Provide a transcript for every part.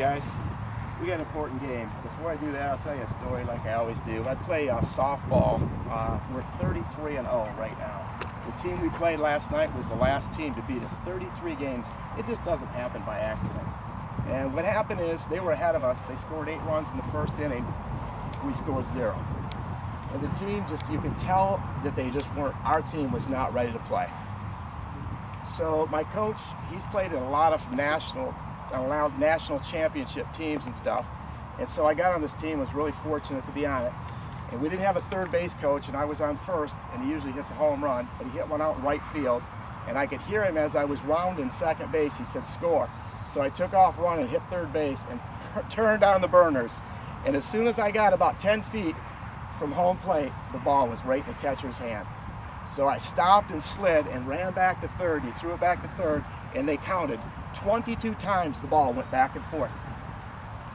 Guys, we got an important game. Before I do that, I'll tell you a story like I always do. I play softball. We're 33-0 right now. The team we played last night was the last team to beat us. 33 games. It just doesn't happen by accident. And what happened is they were ahead of us. They scored 8 runs in the first inning. We scored 0. And the team just, you can tell that they just weren't, our team was not ready to play. So my coach, he's played in a lot of national championship teams and stuff. And so I got on this team, was really fortunate to be on it. And we didn't have a third base coach, and I was on first, and he usually hits a home run, but he hit one out in right field. And I could hear him as I was rounding second base. He said, "Score." So I took off running, hit third base, and turned on the burners. And as soon as I got about 10 feet from home plate, the ball was right in the catcher's hand. So I stopped and slid and ran back to third. He threw it back to third, and they counted 22 times the ball went back and forth.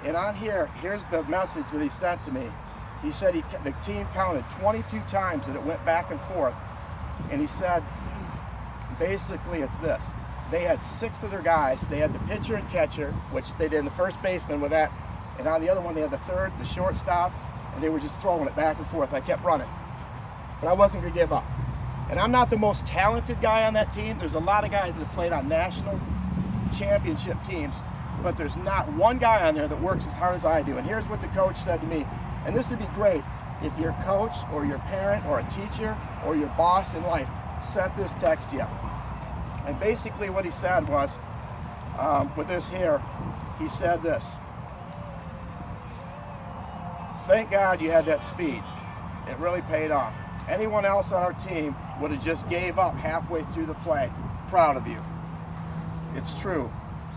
And on here, here's the message that he sent to me. He said the team counted 22 times that it went back and forth. And he said, basically it's this. They had 6 of their guys. They had the pitcher and catcher, which they did in the first baseman with that. And on the other one, they had the third, the shortstop, and they were just throwing it back and forth. I kept running. But I wasn't going to give up. And I'm not the most talented guy on that team. There's a lot of guys that have played on national championship teams, but there's not one guy on there that works as hard as I do. And here's what the coach said to me. And this would be great if your coach or your parent or a teacher or your boss in life sent this text to you. And basically what he said was, with this here, he said this: "Thank God you had that speed. It really paid off. Anyone else on our team would have just gave up halfway through the play. Proud of you." It's true.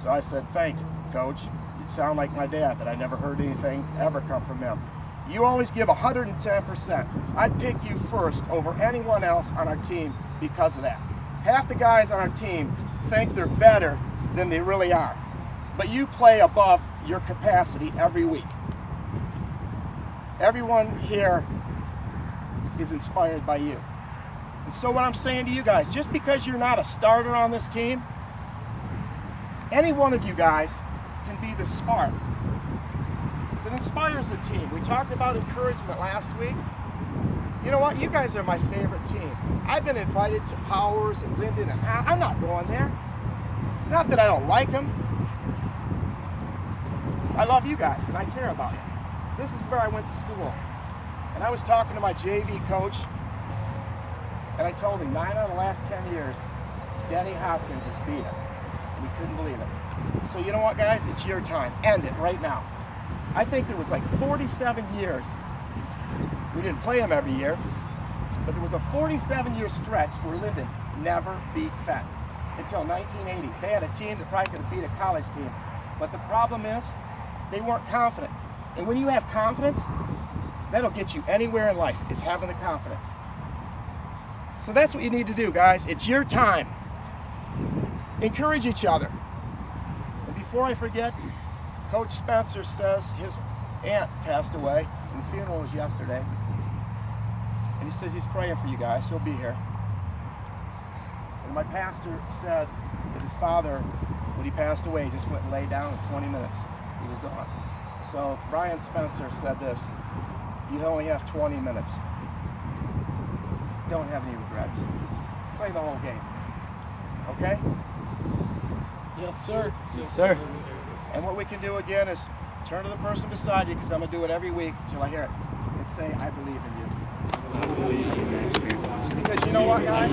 So I said, "Thanks, Coach. You sound like my dad, that I never heard anything ever come from him. You always give 110%. I'd pick you first over anyone else on our team because of that. Half the guys on our team think they're better than they really are. But you play above your capacity every week. Everyone here is inspired by you." And so what I'm saying to you guys, just because you're not a starter on this team, any one of you guys can be the spark that inspires the team. We talked about encouragement last week. You know what? You guys are my favorite team. I've been invited to Powers and Linden, and I'm not going there. It's not that I don't like them. I love you guys, and I care about you. This is where I went to school. And I was talking to my JV coach, and I told him 9 out of the last 10 years, Denny Hopkins has beat us. And he couldn't believe it. So you know what, guys? It's your time. End it right now. I think there was like 47 years. We didn't play them every year, but there was a 47-year stretch where Linden never beat Fenton until 1980. They had a team that probably could have beat a college team. But the problem is, they weren't confident. And when you have confidence, that'll get you anywhere in life, is having the confidence. So that's what you need to do, guys. It's your time. Encourage each other. And before I forget, Coach Spencer says his aunt passed away, and the funeral was yesterday. And he says he's praying for you guys. He'll be here. And my pastor said that his father, when he passed away, just went and lay down in 20 minutes. He was gone. So Brian Spencer said this: "You only have 20 minutes. Don't have any regrets. Play the whole game. Okay?" Yes, sir. Yes, sir. And what we can do again is turn to the person beside you, because I'm going to do it every week until I hear it, and say, "I believe in you." I believe in you. Because you know what, guys?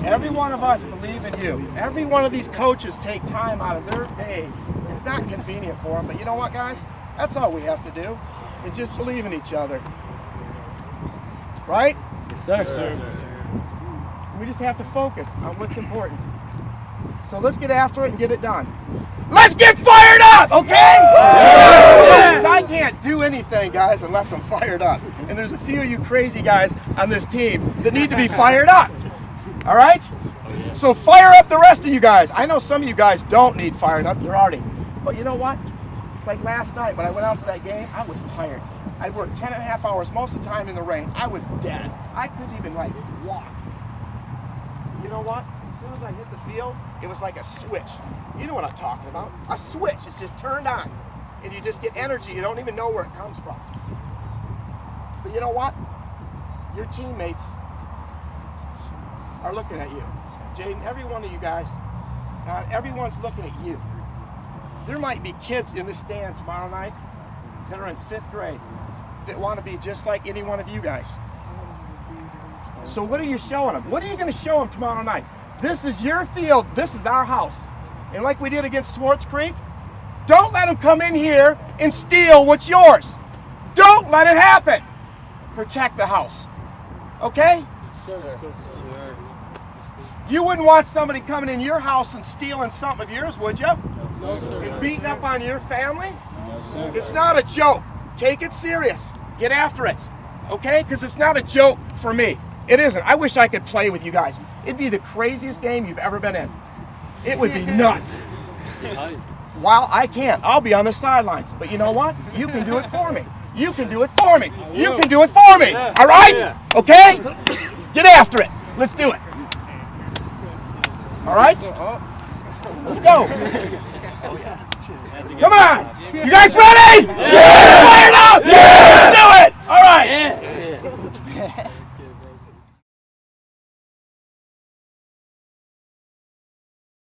Every one of us believe in you. Every one of these coaches take time out of their day. It's not convenient for them, but you know what, guys? That's all we have to do. Is just believe in each other. Right? Yes, sir. Yes, sir. We just have to focus on what's important. So let's get after it and get it done. Let's get fired up, okay? Yeah. I can't do anything, guys, unless I'm fired up. And there's a few of you crazy guys on this team that need to be fired up. All right? So fire up the rest of you guys. I know some of you guys don't need fired up. You're already. But you know what? It's like last night when I went out to that game, I was tired. I'd worked 10.5 hours most of the time in the rain. I was dead. I couldn't even, walk. You know what? As soon as I hit the field, field, it was like a switch. You know what I'm talking about. A switch. It's just turned on. And you just get energy. You don't even know where it comes from. But you know what? Your teammates are looking at you. Jaden, every one of you guys, everyone's looking at you. There might be kids in the stand tomorrow night that are in 5th grade that want to be just like any one of you guys. So what are you showing them? What are you going to show them tomorrow night? This is your field. This is our house. And like we did against Swartz Creek, don't let them come in here and steal what's yours. Don't let it happen. Protect the house. Okay? Sir. You wouldn't want somebody coming in your house and stealing something of yours, would you? No, sir. And beating up on your family? No, sir. It's not a joke. Take it serious. Get after it. Okay? Because it's not a joke for me. It isn't. I wish I could play with you guys. It'd be the craziest game you've ever been in. It would be nuts. While I can't, I'll be on the sidelines. But you know what? You can do it for me. You can do it for me. You can do it for me. All right? Okay? Get after it. Let's do it. All right? Let's go. Come on. You guys ready? Yeah! Fire it up! Yeah!